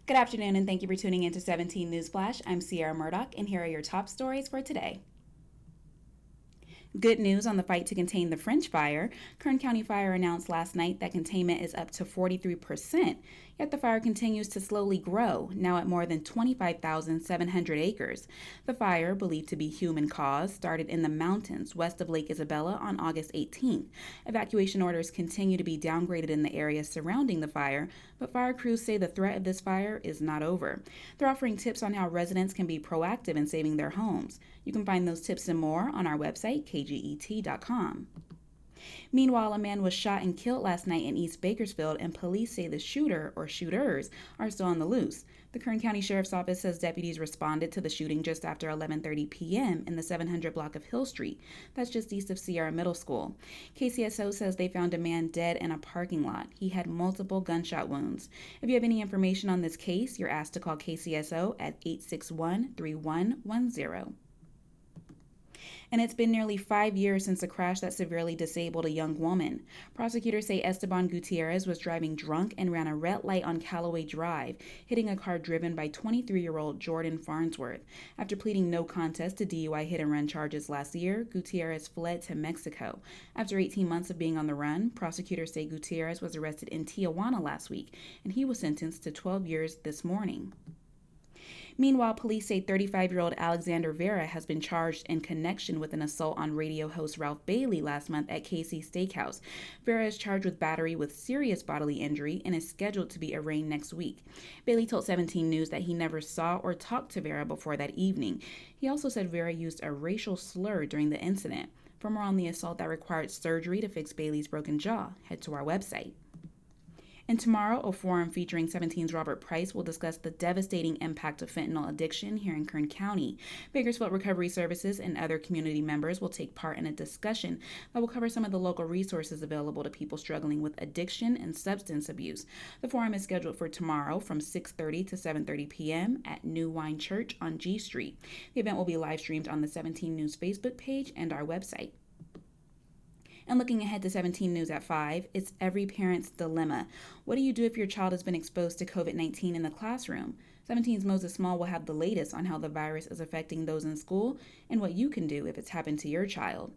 Good afternoon, and thank you for tuning in to 17 Newsflash. I'm Sierra Murdoch, and here are your top stories for today. Good news on the fight to contain the French fire. Kern County Fire announced last night that containment is up to 43%, yet the fire continues to slowly grow, now at more than 25,700 acres. The fire, believed to be human-caused, started in the mountains west of Lake Isabella on August 18th. Evacuation orders continue to be downgraded in the area surrounding the fire, but fire crews say the threat of this fire is not over. They're offering tips on how residents can be proactive in saving their homes. You can find those tips and more on our website, kget.com. Meanwhile, a man was shot and killed last night in East Bakersfield, and police say the shooter or shooters are still on the loose. The Kern County Sheriff's Office says deputies responded to the shooting just after 11:30 p.m. in the 700 block of Hill Street. That's just east of Sierra Middle School. KCSO says they found a man dead in a parking lot. He had multiple gunshot wounds. If you have any information on this case, you're asked to call KCSO at 861-3110. And it's been nearly 5 years since a crash that severely disabled a young woman. Prosecutors say Esteban Gutierrez was driving drunk and ran a red light on Callaway Drive, hitting a car driven by 23-year-old Jordan Farnsworth. After pleading no contest to DUI hit-and-run charges last year, Gutierrez fled to Mexico. After 18 months of being on the run, prosecutors say Gutierrez was arrested in Tijuana last week, and he was sentenced to 12 years this morning. Meanwhile, police say 35-year-old Alexander Vera has been charged in connection with an assault on radio host Ralph Bailey last month at Casey's Steakhouse. Vera is charged with battery with serious bodily injury and is scheduled to be arraigned next week. Bailey told 17 News that he never saw or talked to Vera before that evening. He also said Vera used a racial slur during the incident. For more on the assault that required surgery to fix Bailey's broken jaw, head to our website. And tomorrow, a forum featuring 17's Robert Price will discuss the devastating impact of fentanyl addiction here in Kern County. Bakersfield Recovery Services and other community members will take part in a discussion that will cover some of the local resources available to people struggling with addiction and substance abuse. The forum is scheduled for tomorrow from 6:30 to 7:30 p.m. at New Wine Church on G Street. The event will be live streamed on the 17 News Facebook page and our website. And looking ahead to 17 News at 5, it's every parent's dilemma. What do you do if your child has been exposed to COVID-19 in the classroom? 17's Moses Small will have the latest on how the virus is affecting those in school and what you can do if it's happened to your child.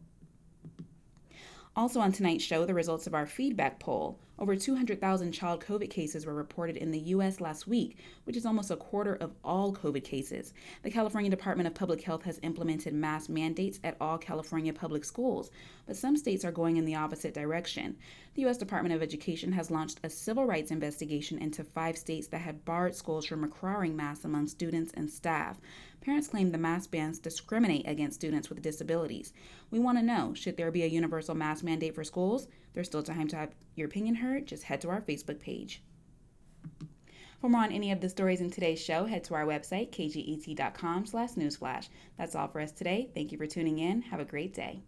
Also on tonight's show, the results of our feedback poll. Over 200,000 child COVID cases were reported in the U.S. last week, which is almost a quarter of all COVID cases. The California Department of Public Health has implemented mask mandates at all California public schools, but some states are going in the opposite direction. The U.S. Department of Education has launched a civil rights investigation into 5 states that had barred schools from requiring masks among students and staff. Parents claim the mask bans discriminate against students with disabilities. We want to know, should there be a universal mask mandate for schools? There's still time to have your opinion heard. Just head to our Facebook page. For more on any of the stories in today's show, head to our website, kget.com/newsflash. That's all for us today. Thank you for tuning in. Have a great day.